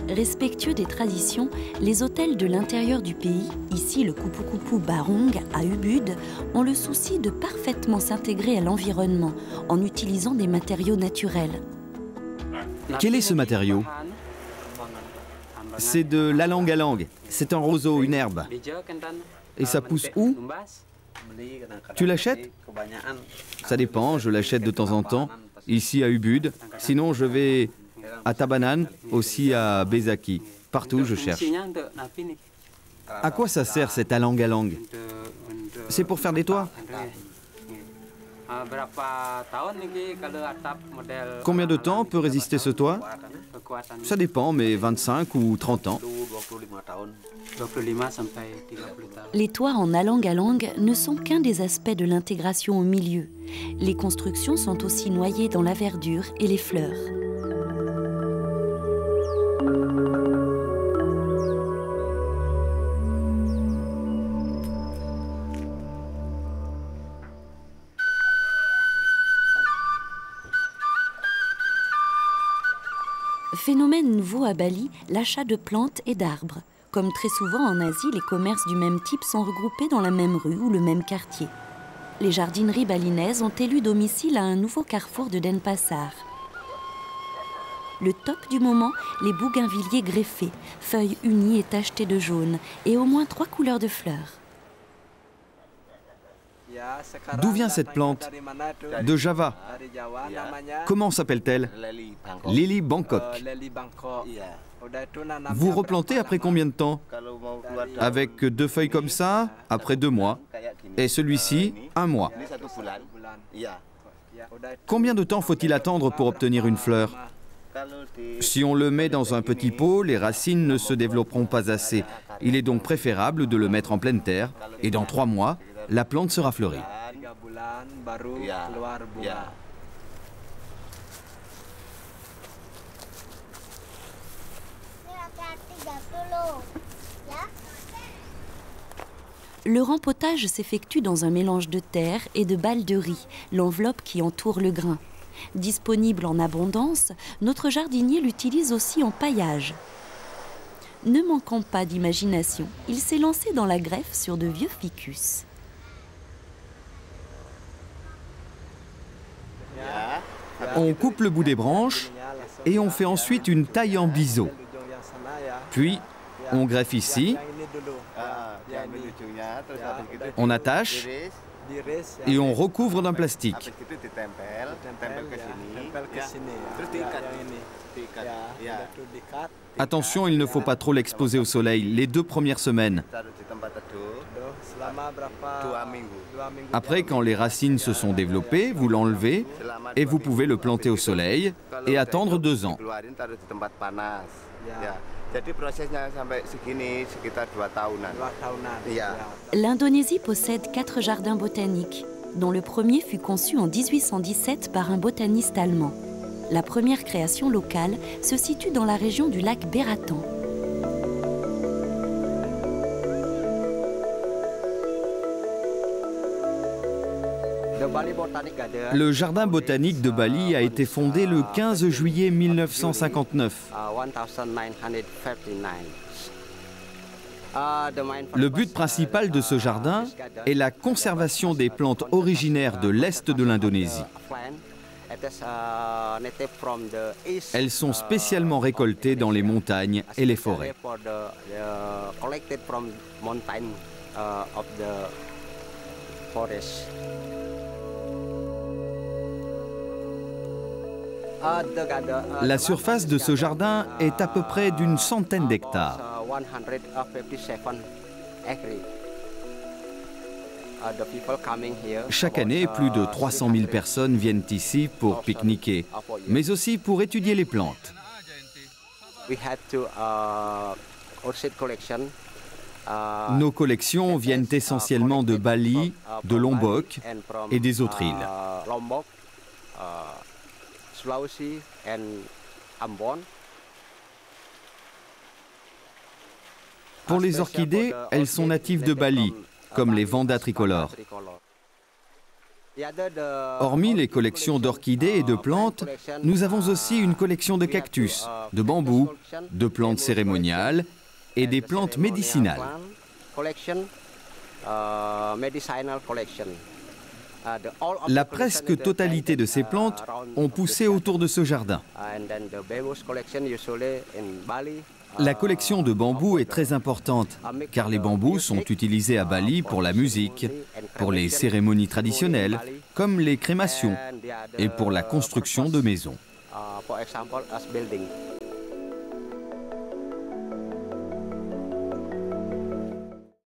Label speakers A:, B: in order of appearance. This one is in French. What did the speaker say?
A: Respectueux des traditions, les hôtels de l'intérieur du pays, ici le Kupu-Kupu Barong à Ubud, ont le souci de parfaitement s'intégrer à l'environnement en utilisant des matériaux naturels.
B: Quel est ce matériau? C'est de l'alang-alang. C'est un roseau, une herbe. Et ça pousse où? Tu l'achètes? Ça dépend, je l'achète de temps en temps, ici à Ubud. Sinon, je vais à Tabanan, aussi à Bezaki. Partout, je cherche. À quoi ça sert cet alang-alang? C'est pour faire des toits? Combien de temps peut résister ce toit? Ça dépend, mais 25 ou 30 ans.
A: Les toits en alang-alang ne sont qu'un des aspects de l'intégration au milieu. Les constructions sont aussi noyées dans la verdure et les fleurs. Phénomène nouveau à Bali, l'achat de plantes et d'arbres. Comme très souvent en Asie, les commerces du même type sont regroupés dans la même rue ou le même quartier. Les jardineries balinaises ont élu domicile à un nouveau carrefour de Denpasar. Le top du moment, les bougainvilliers greffés, feuilles unies et tachetées de jaune, et au moins 3 couleurs de fleurs.
B: D'où vient cette plante? De Java. Comment s'appelle-t-elle? Lily Bangkok. Vous replantez après combien de temps? Avec 2 feuilles comme ça, après 2 mois. Et celui-ci, 1 mois. Combien de temps faut-il attendre pour obtenir une fleur? Si on le met dans un petit pot, les racines ne se développeront pas assez. Il est donc préférable de le mettre en pleine terre. Et dans 3 mois, la plante sera fleurie.
A: Le rempotage s'effectue dans un mélange de terre et de balles de riz, l'enveloppe qui entoure le grain. Disponible en abondance, notre jardinier l'utilise aussi en paillage. Ne manquant pas d'imagination, il s'est lancé dans la greffe sur de vieux ficus.
B: On coupe le bout des branches et on fait ensuite une taille en biseau. Puis, on greffe ici, on attache et on recouvre d'un plastique. Attention, il ne faut pas trop l'exposer au soleil les 2 premières semaines. Après, quand les racines se sont développées, vous l'enlevez et vous pouvez le planter au soleil et attendre 2 ans.
A: L'Indonésie possède 4 jardins botaniques, dont le premier fut conçu en 1817 par un botaniste allemand. La première création locale se situe dans la région du lac Beratan.
B: Le jardin botanique de Bali a été fondé le 15 juillet 1959. Le but principal de ce jardin est la conservation des plantes originaires de l'Est de l'Indonésie. Elles sont spécialement récoltées dans les montagnes et les forêts. La surface de ce jardin est à peu près d'une centaine d'hectares. Chaque année, plus de 300 000 personnes viennent ici pour pique-niquer, mais aussi pour étudier les plantes. Nos collections viennent essentiellement de Bali, de Lombok et des autres îles. Pour les orchidées, elles sont natives de Bali, comme les Vanda tricolores. Hormis les collections d'orchidées et de plantes, nous avons aussi une collection de cactus, de bambous, de plantes cérémoniales et des plantes médicinales. La presque totalité de ces plantes ont poussé autour de ce jardin. La collection de bambous est très importante, car les bambous sont utilisés à Bali pour la musique, pour les cérémonies traditionnelles, comme les crémations, et pour la construction de maisons.